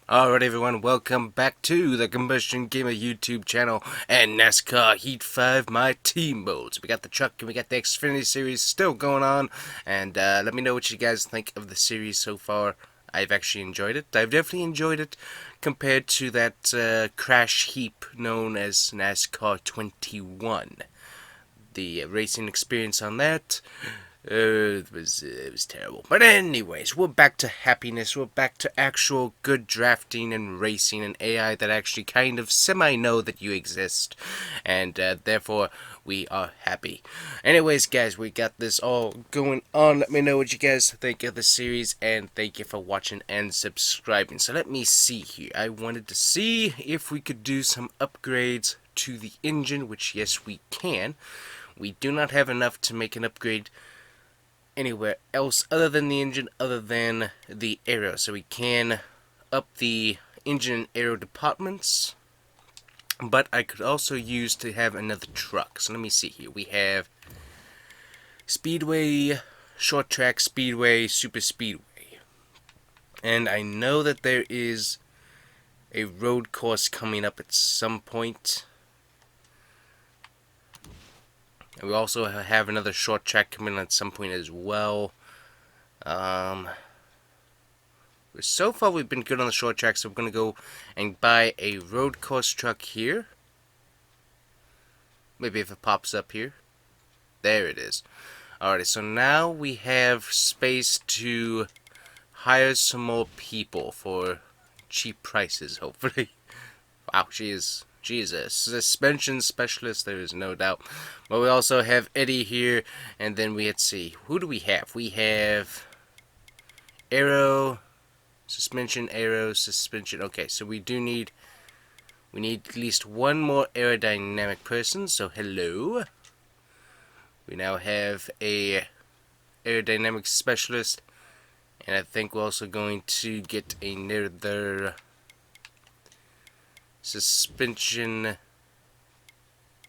Alright everyone, welcome back to the Combustion Gamer YouTube channel and NASCAR Heat 5 My Team Modes. We got the truck and we got the Xfinity series still going on, and let me know what you guys think of the series so far. I've actually enjoyed it. I've definitely enjoyed it compared to that crash heap known as NASCAR 21. The racing experience on that, it was terrible. But anyways, we're back to happiness. We're back to actual good drafting and racing and AI that actually kind of semi-know that you exist. And therefore, we are happy. Anyways, guys, we got this all going on. Let me know what you guys think of the series. And thank you for watching and subscribing. So let me see here. I wanted to see if we could do some upgrades to the engine, which yes, we can. We do not have enough to make an upgrade anywhere else other than the engine, other than the aero. So we can up the engine and aero departments, but I could also use to have another truck. So let me see here. We have Speedway, Short Track, Speedway, Super Speedway. And I know that there is a road course coming up at some point. And we also have another short track coming at some point as well. So far we've been good on the short track, so we're going to go and buy a road course truck here. Maybe if it pops up here. There it is. Alright, so now we have space to hire some more people for cheap prices, hopefully. Wow, she is a suspension specialist, there is no doubt. But we also have Eddie here, and then let's see, who do we have? We have aero, suspension, aero, suspension. Okay, so we need at least one more aerodynamic person, so hello. We now have a aerodynamic specialist, and I think we're also going to get another suspension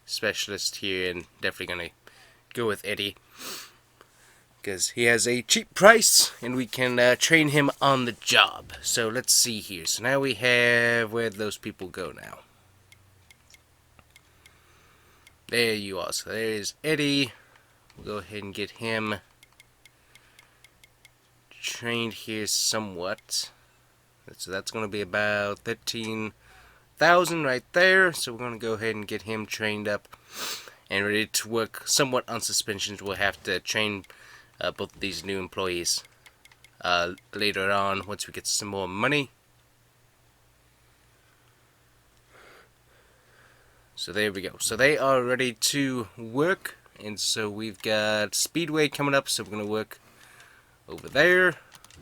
specialist here, and definitely gonna go with Eddie because he has a cheap price and we can train him on the job. So let's see here. So now we have, where'd those people go now? There you are. So there's Eddie. We'll go ahead and get him trained here somewhat. So that's going to be about 13,000 right there. So we're going to go ahead and get him trained up and ready to work somewhat on suspensions. We'll have to train both of these new employees later on once we get some more money. So there we go. So they are ready to work, and so we've got Speedway coming up, so we're going to work over there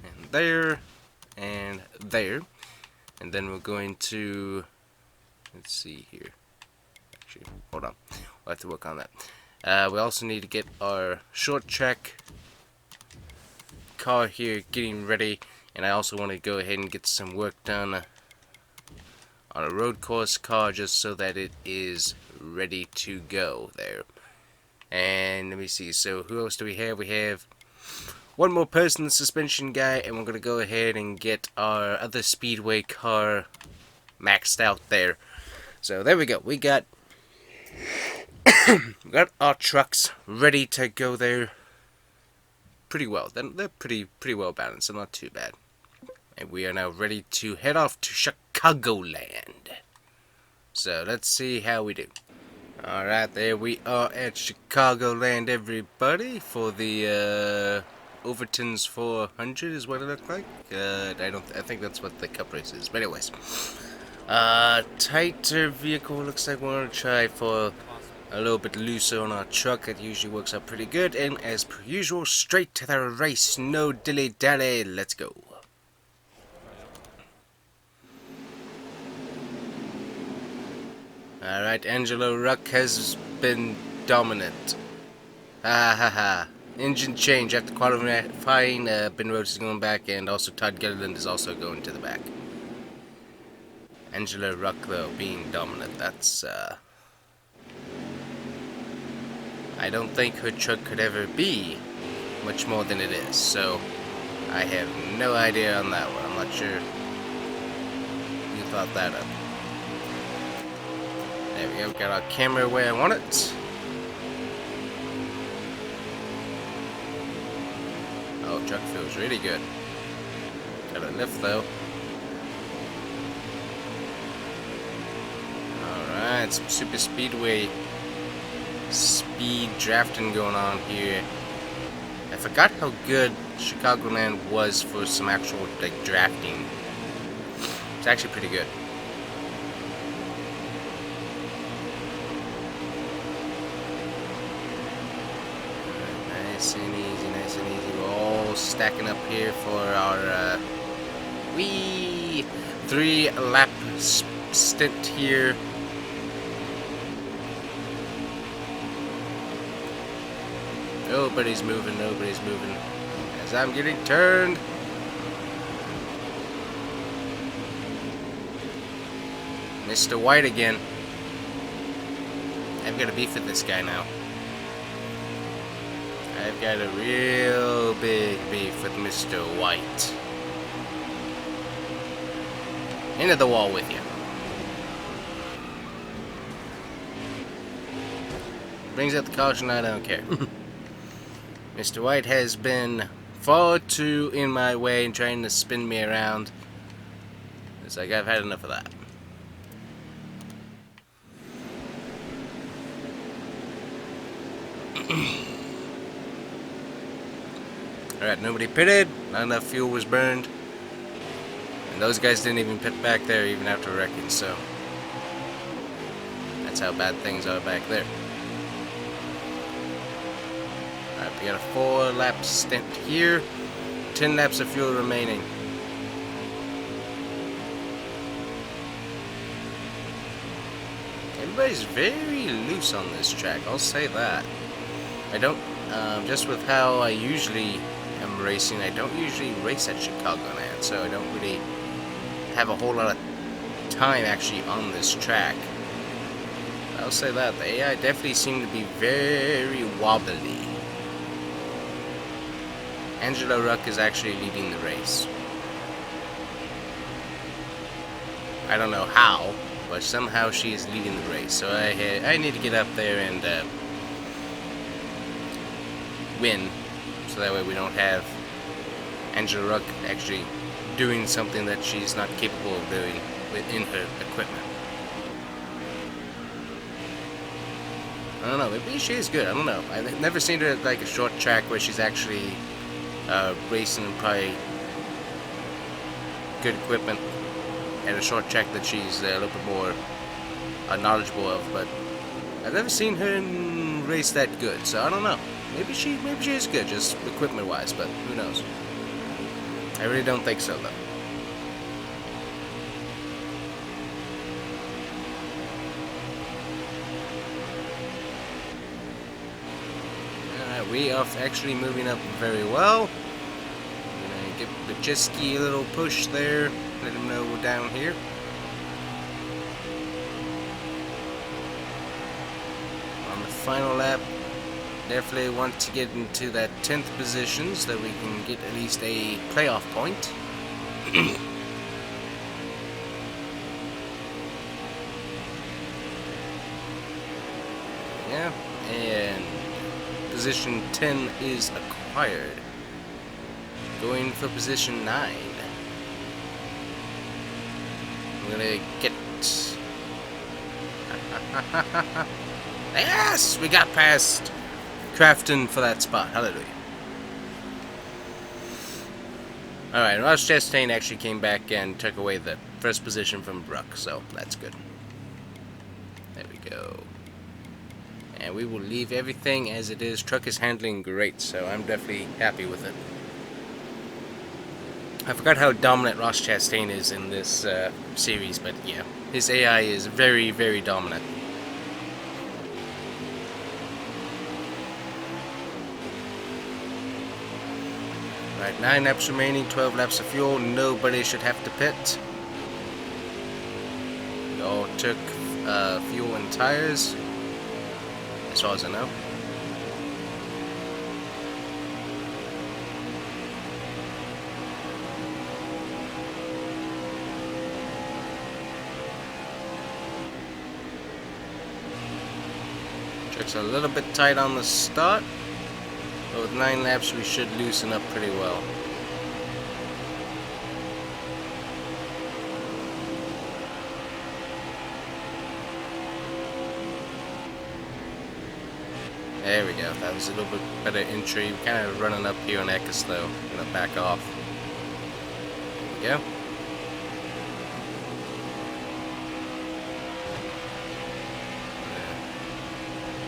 and there and there, and then we're going to, let's see here, actually hold on, we'll have to work on that. We also need to get our short track car here getting ready, and I also want to go ahead and get some work done on a road course car just so that it is ready to go there. And let me see, so who else do we have? We have one more person, the suspension guy, and we're going to go ahead and get our other speedway car maxed out there. So there we go. We got we got our trucks ready to go there pretty well. They're pretty well balanced, so not too bad. And we are now ready to head off to Chicagoland. So let's see how we do. Alright, there we are at Chicagoland, everybody, for the Overton's 400 is what it looked like. I think that's what the cup race is. But anyways, tighter vehicle. Looks like we're gonna try for a little bit looser on our truck. It usually works out pretty good. And as per usual, straight to the race. No dilly dally. Let's go. Alright, Angelo Ruck has been dominant. Ha ha ha. Engine change after qualifying. Ben Rhodes is going back, and also Todd Gilliland is also going to the back. Angelo Ruck, though, being dominant. That's, I don't think her truck could ever be much more than it is, so I have no idea on that one. I'm not sure thought that up. There we go, got our camera where I want it. Oh, truck feels really good. Got a lift though. Alright, some super speedway speed drafting going on here. I forgot how good Chicagoland was for some actual like drafting. It's actually pretty good. Nice and easy, nice and easy. We're all stacking up here for our wee 3-lap stint here. Nobody's moving, nobody's moving. As I'm getting turned. Mr. White again. I've got a beef with this guy now. I've got a real big beef with Mr. White. Into the wall with you. Brings out the caution, I don't care. Mr. White has been far too in my way and trying to spin me around. It's like I've had enough of that. Alright, nobody pitted, not enough fuel was burned. And those guys didn't even pit back there even after wrecking, so that's how bad things are back there. Alright, we got a 4-lap stint here. 10 laps of fuel remaining. Everybody's very loose on this track, I'll say that. I don't, just with how I usually am racing, I don't usually race at Chicagoland, so I don't really have a whole lot of time actually on this track. I'll say that, the AI definitely seemed to be very wobbly. Angela Ruck is actually leading the race. I don't know how, but somehow she is leading the race. So I need to get up there and win, so that way we don't have Angela Ruck actually doing something that she's not capable of doing within her equipment. I don't know, maybe she is good, I don't know. I've never seen her at like a short track where she's actually racing probably good equipment at a short track that she's a little bit more knowledgeable of, but I've never seen her race that good, so I don't know. Maybe she is good, just equipment wise, but who knows. I really don't think so though. We are actually moving up very well. I'm gonna give Bajiski a little push there. Let him know we're down here. On the final lap, definitely want to get into that 10th position so that we can get at least a playoff point. Yeah, and position 10 is acquired. Going for position 9. I'm gonna get... Yes! We got past Crafton for that spot. Hallelujah. Alright, Ross Chastain actually came back and took away the first position from Bruck, so that's good. There we go. And we will leave everything as it is. Truck is handling great, so I'm definitely happy with it. I forgot how dominant Ross Chastain is in this series, but yeah, his AI is very, very dominant. Right, 9 laps remaining, 12 laps of fuel. Nobody should have to pit. We all took fuel and tires, as far as I know. Truck's a little bit tight on the start, but with 9 laps we should loosen up pretty well. There we go. That was a little bit better entry. We're kind of running up here on Eckes though. I'm gonna back off. There we go.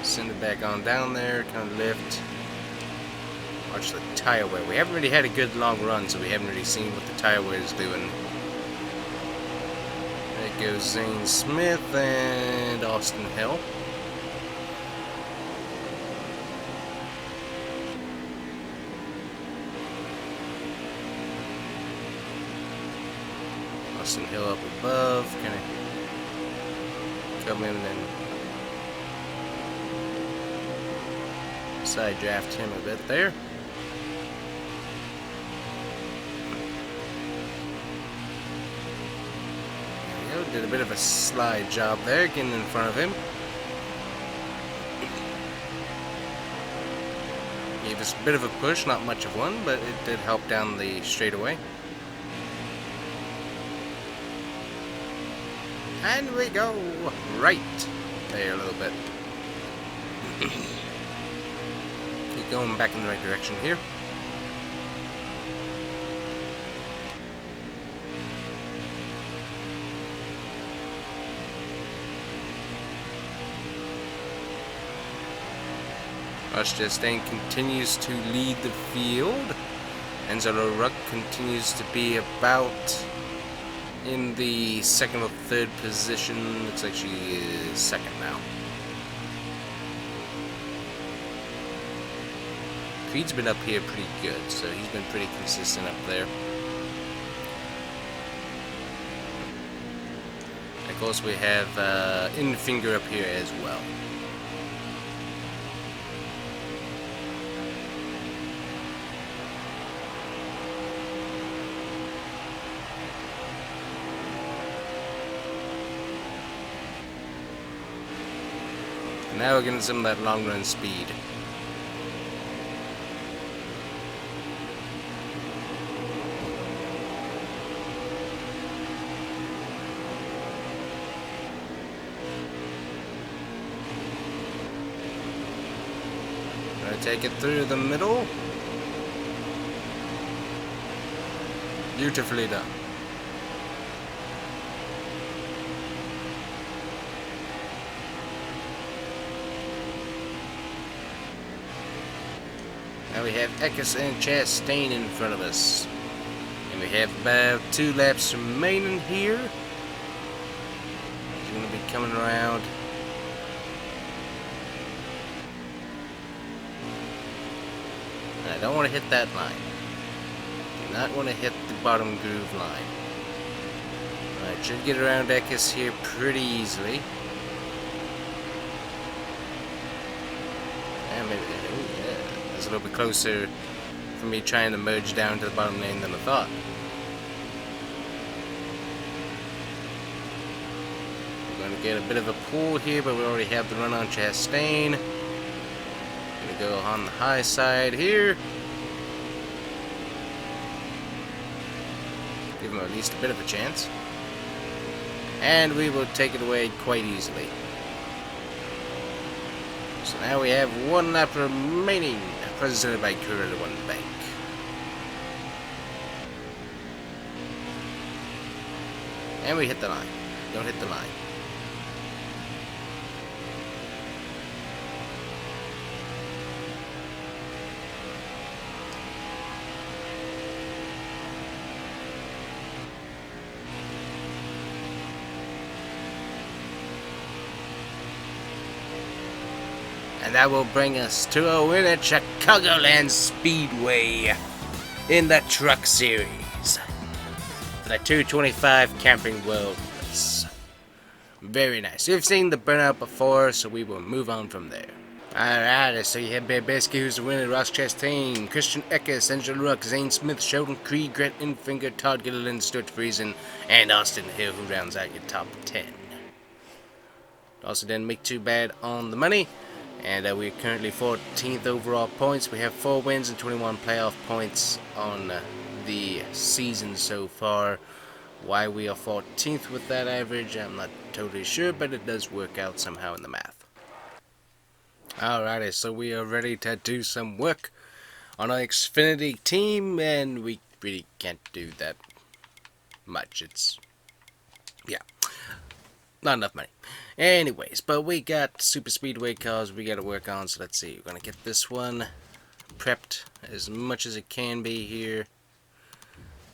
Send it back on down there, kind of lift. Watch the tire wear. We haven't really had a good long run, so we haven't really seen what the tire wear is doing. There goes Zane Smith and Austin Hill. Austin Hill up above, kind of come in and side draft him a bit there. There we go, did a bit of a slide job there, getting in front of him. Gave us a bit of a push, not much of one, but it did help down the straightaway. And we go right there a little bit. Keep going back in the right direction here. Rush Chastain continues to lead the field. Angelo Ruck continues to be about in the second or third position. Looks like she is second now. Creed's been up here pretty good, so he's been pretty consistent up there. Of course, we have Infinger up here as well. Now we're getting some of that long run speed. Gonna take it through the middle. Beautifully done. Now we have Eckes and Chastain in front of us. And we have about 2 laps remaining here. He's going to be coming around. And I don't want to hit that line. Do not want to hit the bottom groove line. I should get around Eckes here pretty easily. And maybe... It's a little bit closer for me trying to merge down to the bottom lane than I thought. We're going to get a bit of a pull here, but we already have the run on Chastain. Going to go on the high side here. Give him at least a bit of a chance. And we will take it away quite easily. So now we have 1 lap remaining, presented by Gorilla One Bank. And we hit the line. Don't hit the line. And that will bring us to a win at Chicagoland Speedway in the Truck Series for the 225 Camping World Race. Very nice. We've seen the burnout before, so we will move on from there. Alright, so you have basically who's the winner: Ross Chastain, Christian Eckes, Angela Ruck, Zane Smith, Sheldon Creed, Grant Infinger, Todd Gilliland, Stuart Friesen, and Austin Hill, who rounds out your top 10. Also didn't make too bad on the money. And we're currently 14th overall points. We have 4 wins and 21 playoff points on the season so far. Why we are 14th with that average, I'm not totally sure, but it does work out somehow in the math. Alrighty, so we are ready to do some work on our Xfinity team, and we really can't do that much. It's, yeah, not enough money. Anyways, but we got super speedway cars we gotta work on, so let's see. We're gonna get this one prepped as much as it can be here.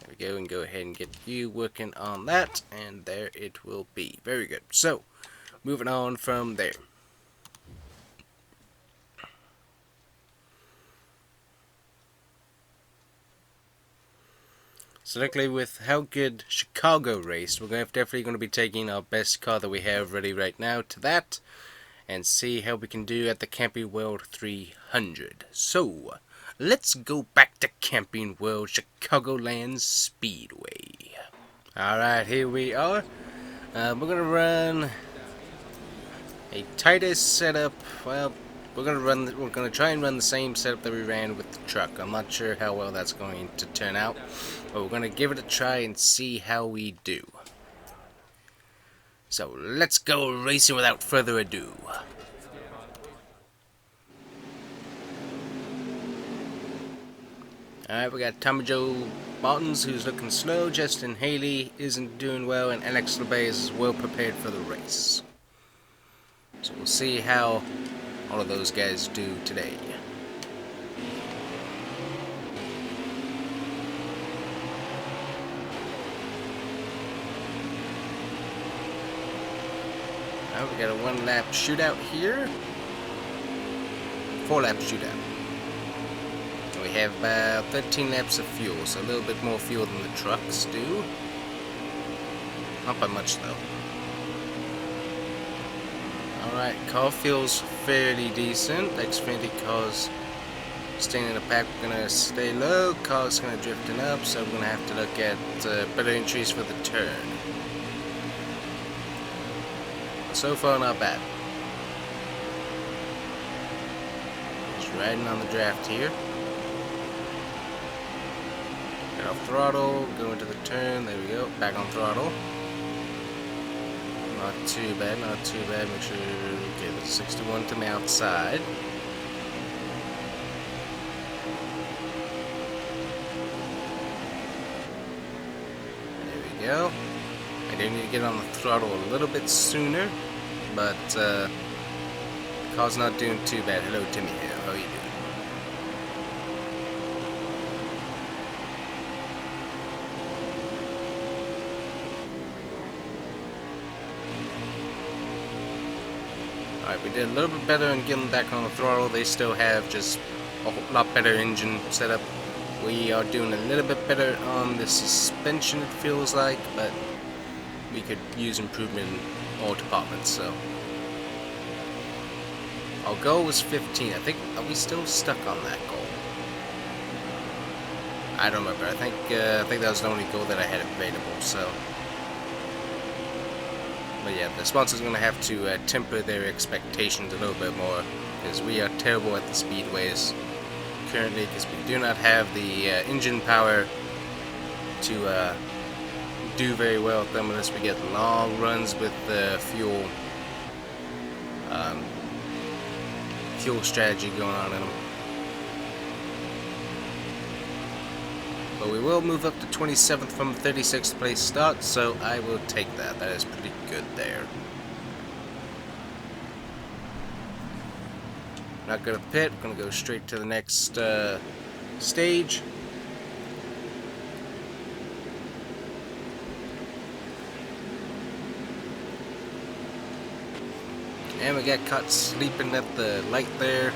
There we go, and go ahead and get you working on that, and there it will be. Very good. So, moving on from there. So luckily with how good Chicago raced, we're definitely going to be taking our best car that we have ready right now to that, and see how we can do at the Camping World 300. So, let's go back to Camping World Chicagoland Speedway. Alright, here we are. We're going to run a tightest setup. Well, we're gonna try and run the same setup that we ran with the truck. I'm not sure how well that's going to turn out, but we're gonna give it a try and see how we do. So let's go racing without further ado. Alright, we got Tommy Joe Martins, who's looking slow. Justin Haley isn't doing well, and Alex LeBay is well prepared for the race. So we'll see how all of those guys do today. Now we got a 1-lap shootout here. 4-lap shootout. We have about 13 laps of fuel, so a little bit more fuel than the trucks do. Not by much though. Alright, car feels fairly decent. Xfinity cars staying in the pack. We're going to stay low. Cars going to drifting up, so we're going to have to look at better entries for the turn. So far, not bad. Just riding on the draft here. Get off throttle, go into the turn. There we go. Back on throttle. Not too bad, not too bad. Make sure, okay, there's 61 to the outside. There we go. I do need to get on the throttle a little bit sooner, but the car's not doing too bad. Hello, Timmy Hill. How are you doing? Alright, we did a little bit better in getting back on the throttle. They still have just a whole lot better engine setup. We are doing a little bit better on the suspension, it feels like, but we could use improvement in all departments, so. Our goal was 15. I think, are we still stuck on that goal? I don't remember. I think that was the only goal that I had available, so. But yeah, the sponsors are going to have to temper their expectations a little bit more, because we are terrible at the speedways currently, because we do not have the engine power to do very well at them unless we get long runs with the fuel strategy going on in them. But we will move up to 27th from 36th place start, so I will take that. That is pretty good there. Not going to pit. Going to go straight to the next stage. And we got caught sleeping at the light there.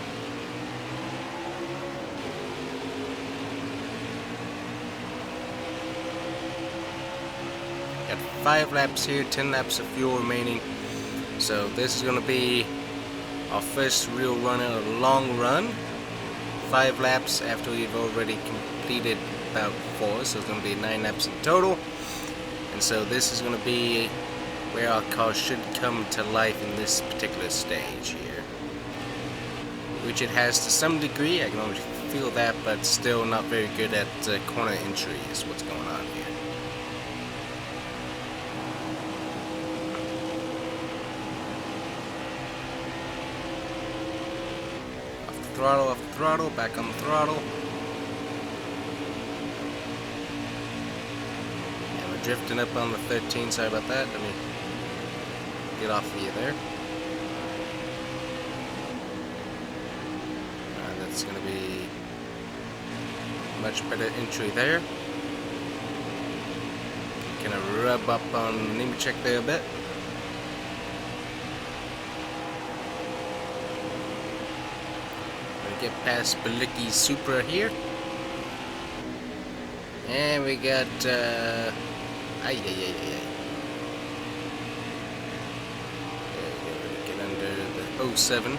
Got 5 laps here, 10 laps of fuel remaining. So this is going to be our first real run in a long run. 5 laps after we've already completed about 4, so it's going to be 9 laps in total. And so this is going to be where our car should come to life in this particular stage here. which it has to some degree. I can always feel that, but still not very good at corner entry is what's going on here. Off the throttle, back on the throttle. And we're drifting up on the 13, sorry about that. Let me get off of you there. That's going to be much better entry there. Gonna rub up on Name Check there a bit. Get past Balicki's Supra here, and we got get under the 07,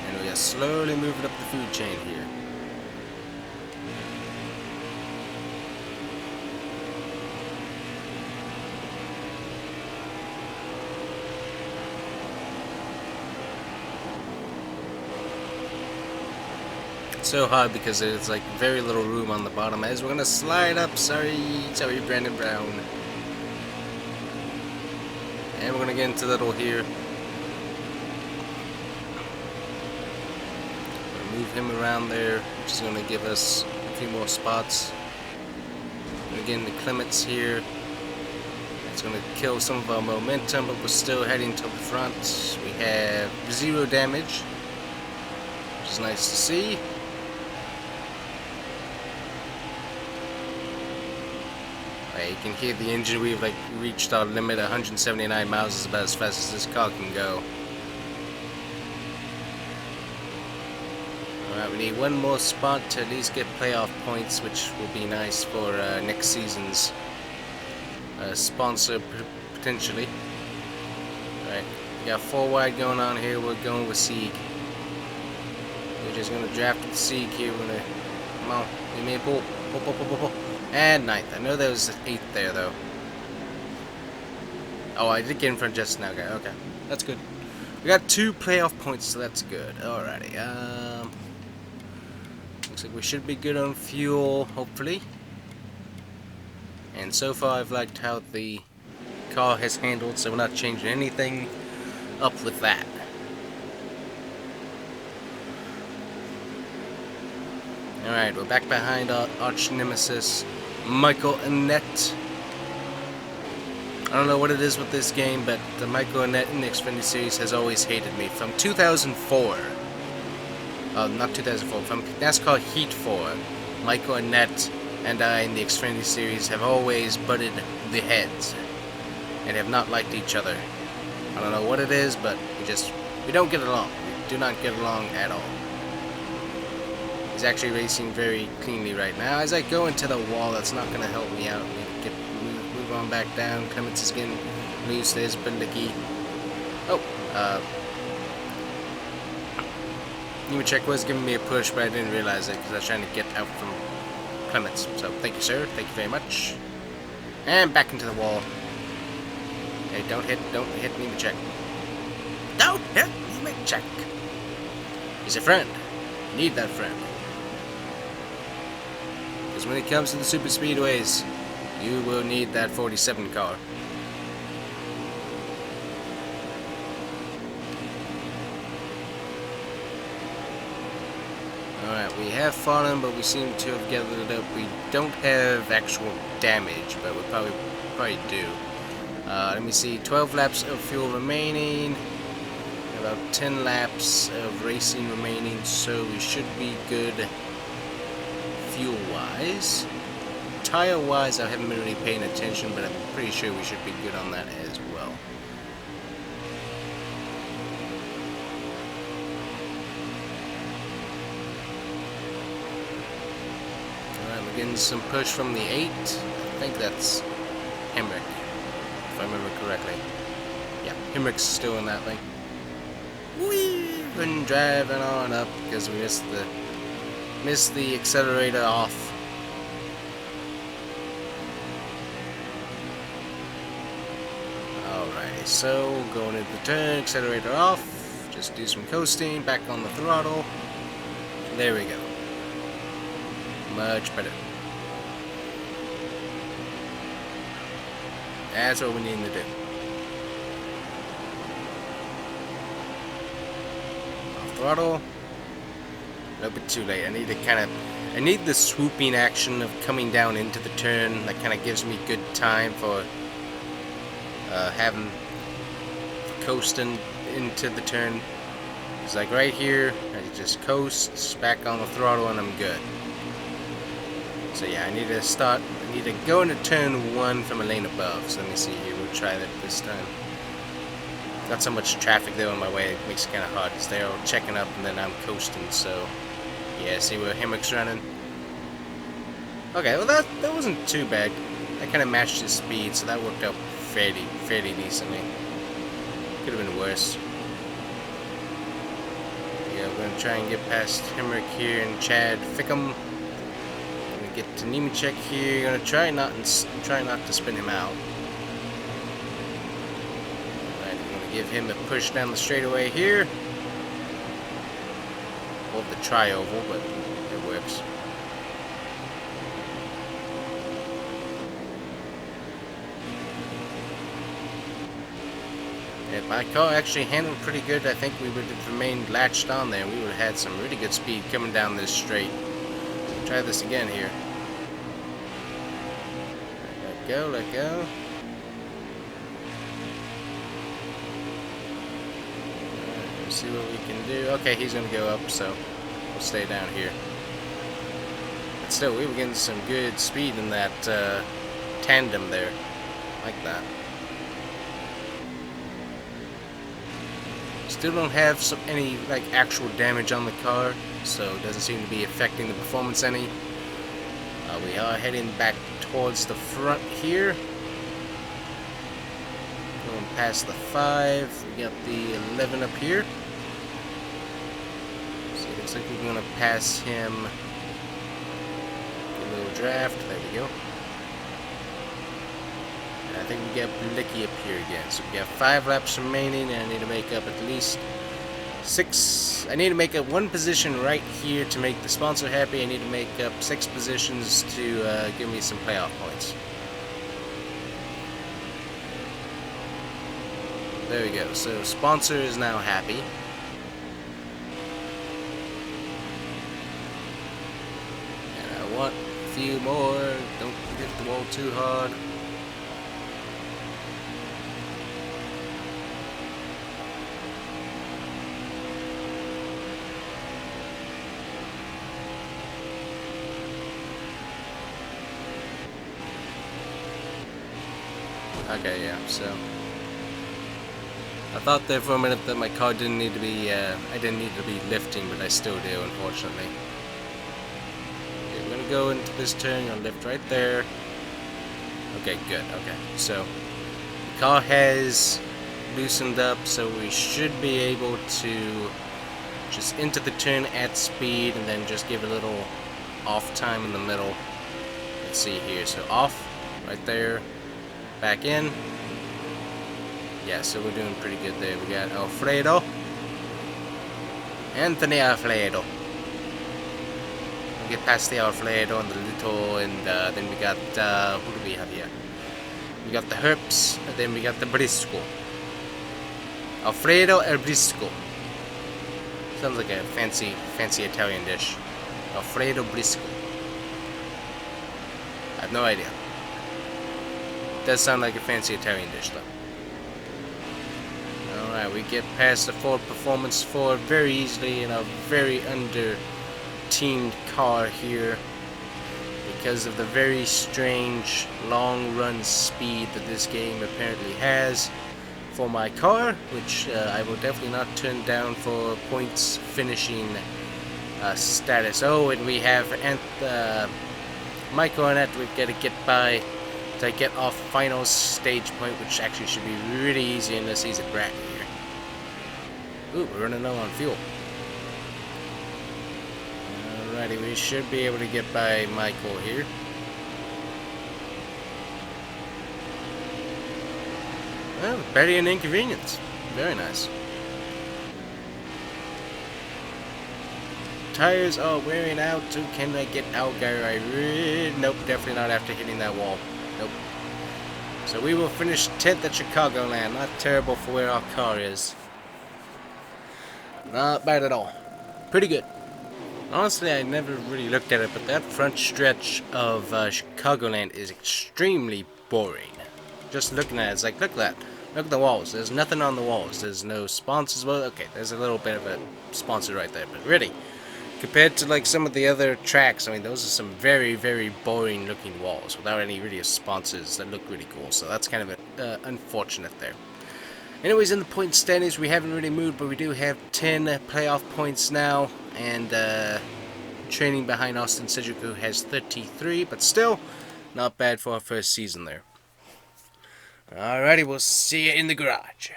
and we are slowly moving up the food chain here. So hard because there's like very little room on the bottom as we're gonna slide up. Sorry Brandon Brown. And we're gonna get into little here. Gonna move him around there, which is gonna give us a few more spots. Gonna get into Clements here. It's gonna kill some of our momentum, but we're still heading to the front. We have 0 damage, which is nice to see. You can hear the engine. We've like reached our limit. 179 miles is about as fast as this car can go. Alright, we need one more spot to at least get playoff points, which will be nice for next season's sponsor potentially. Alright, we got 4 wide going on here. We're going with Sieg. We're just gonna draft the Sieg here. We're gonna come on, give me a pull. Pull. And 9th. I know there was 8th there, though. Oh, I did get in front just now, guy. Okay, that's good. We got 2 playoff points, so that's good. Alrighty. Looks like we should be good on fuel, hopefully. And so far, I've liked how the car has handled, so we're not changing anything up with that. Alright, we're back behind our arch nemesis, Michael Annett. I don't know what it is with this game, but the Michael Annett in the Xfinity series has always hated me. From 2004, not 2004, from NASCAR Heat 4, Michael Annett and I in the Xfinity series have always butted the heads and have not liked each other. I don't know what it is, but we don't get along. We do not get along at all. He's actually racing very cleanly right now. As I go into the wall, that's not going to help me out. Move on back down. Clements is getting loose. There's Balicki. Oh, Nemechek was giving me a push, but I didn't realize it because I was trying to get out from Clements. So thank you, sir. Thank you very much. And back into the wall. Hey, don't hit Nemechek. Don't hit Nemechek. He's a friend. You need that friend. Because when it comes to the super speedways, you will need that 47 car. Alright, we have fallen, but we seem to have gathered it up. We don't have actual damage, but we probably do. Let me see, 12 laps of fuel remaining. About 10 laps of racing remaining, so we should be good fuel-wise. Tire-wise, I haven't been really paying attention, but I'm pretty sure we should be good on that as well. Alright, we're getting some push from the 8. I think that's Hemrick, if I remember correctly. Yeah, Hemrick's still in that thing. We've been driving on up because we missed the accelerator off. Alrighty, so going into the turn, accelerator off, just do some coasting, back on the throttle. There we go. Much better. That's what we need to do. Off throttle. A little bit too late. I need the swooping action of coming down into the turn. That kind of gives me good time for having coasting into the turn. It's like right here, I just coast back on the throttle and I'm good. So yeah, I need to go into turn 1 from a lane above. So let me see here, we'll try that this time. Not so much traffic though in my way, it makes it kind of hard because they're all checking up and then I'm coasting, so yeah, see where Hemrick's running? Okay, well that wasn't too bad. I kind of matched his speed, so that worked out fairly decently. Could have been worse. Yeah, we're gonna try and get past Hemrick here and Chad Fickham. Gonna get to Nemechek here. Gonna try not to spin him out. Alright, I'm gonna give him a push down the straightaway here. Well, the tri-oval, but it works. If my car actually handled pretty good, I think we would have remained latched on there. We would have had some really good speed coming down this straight. Try this again here. Let go, let go. Let's see what we can do. Okay, he's gonna go up, so we'll stay down here. But still, we were getting some good speed in that tandem there. Like that. Still don't have any like actual damage on the car, so it doesn't seem to be affecting the performance any. We are heading back towards the front here. Going past the 5, we got the 11 up here. So it looks like we're going to pass him. A little draft, there we go. I think we got Blicky up here again. So we got 5 laps remaining, and I need to make up at least 6. I need to make up 1 position right here to make the sponsor happy. I need to make up 6 positions to give me some playoff points. There we go. So sponsor is now happy. And I want a few more. Don't hit the wall too hard. Okay, yeah, so I thought there for a minute that my car didn't need to be, I didn't need to be lifting, but I still do, unfortunately. Okay, we're gonna go into this turn, I'll lift right there. Okay, good, okay, so the car has loosened up, so we should be able to just into the turn at speed, and then just give a little off time in the middle. Let's see here, so off, right there. Back in. Yeah, so we're doing pretty good there. We got Alfredo. Anthony Alfredo. We'll get past the Alfredo and the Little, and then we got, who do we have here? We got the Herps, and then we got the Briscoe. Alfredo El Briscoe. Sounds like a fancy Italian dish. Alfredo Briscoe. I have no idea. Does sound like a fancy Italian dish though. Alright, we get past the Ford Performance 4 very easily in a very under-teamed car here because of the very strange long-run speed that this game apparently has for my car, which I will definitely not turn down for points finishing status. Oh, and we have Michael Arnett we've got to get by to get off final stage point, which actually should be really easy unless he's a brat here. Ooh, we're running low on fuel. Alrighty, we should be able to get by Michael here. Well, barely an inconvenience. Very nice. Tires are wearing out, so can I get out, guy? Nope, definitely not after hitting that wall. Nope. So we will finish 10th at Chicagoland. Not terrible for where our car is. Not bad at all. Pretty good. Honestly, I never really looked at it, but that front stretch of Chicagoland is extremely boring. Just looking at it, it's like, look at that. Look at the walls. There's nothing on the walls. There's no sponsors. Well, okay, there's a little bit of a sponsor right there, but really, compared to like some of the other tracks, I mean, those are some very, very boring looking walls without any really sponsors that look really cool. So that's kind of unfortunate there. Anyways, in the point standings, we haven't really moved, but we do have 10 playoff points now, and training behind Austin Cedric, who has 33, but still not bad for our first season there. Alrighty, we'll see you in the garage.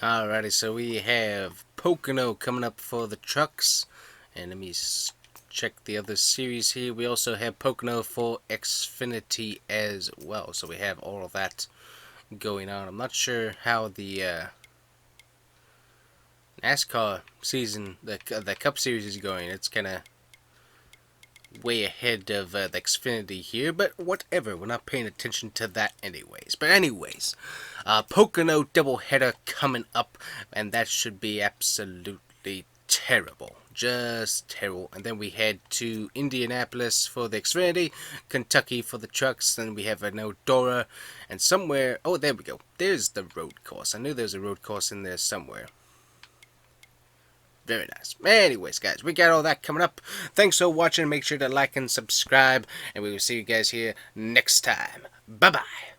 Alrighty, so we have Pocono coming up for the trucks, and let me check the other series here. We also have Pocono for Xfinity as well, so we have all of that going on. I'm not sure how the NASCAR season, the Cup Series is going. It's kind of way ahead of the Xfinity here, but whatever. We're not paying attention to that anyways. But anyways, Pocono doubleheader coming up, and that should be absolutely terrible. Just terrible. And then we head to Indianapolis for the Xfinity, Kentucky for the trucks, then we have an Eldora, and somewhere, oh, there we go. There's the road course. I knew there was a road course in there somewhere. Very nice. Anyways, guys, we got all that coming up. Thanks for watching. Make sure to like and subscribe, and we will see you guys here next time. Bye-bye.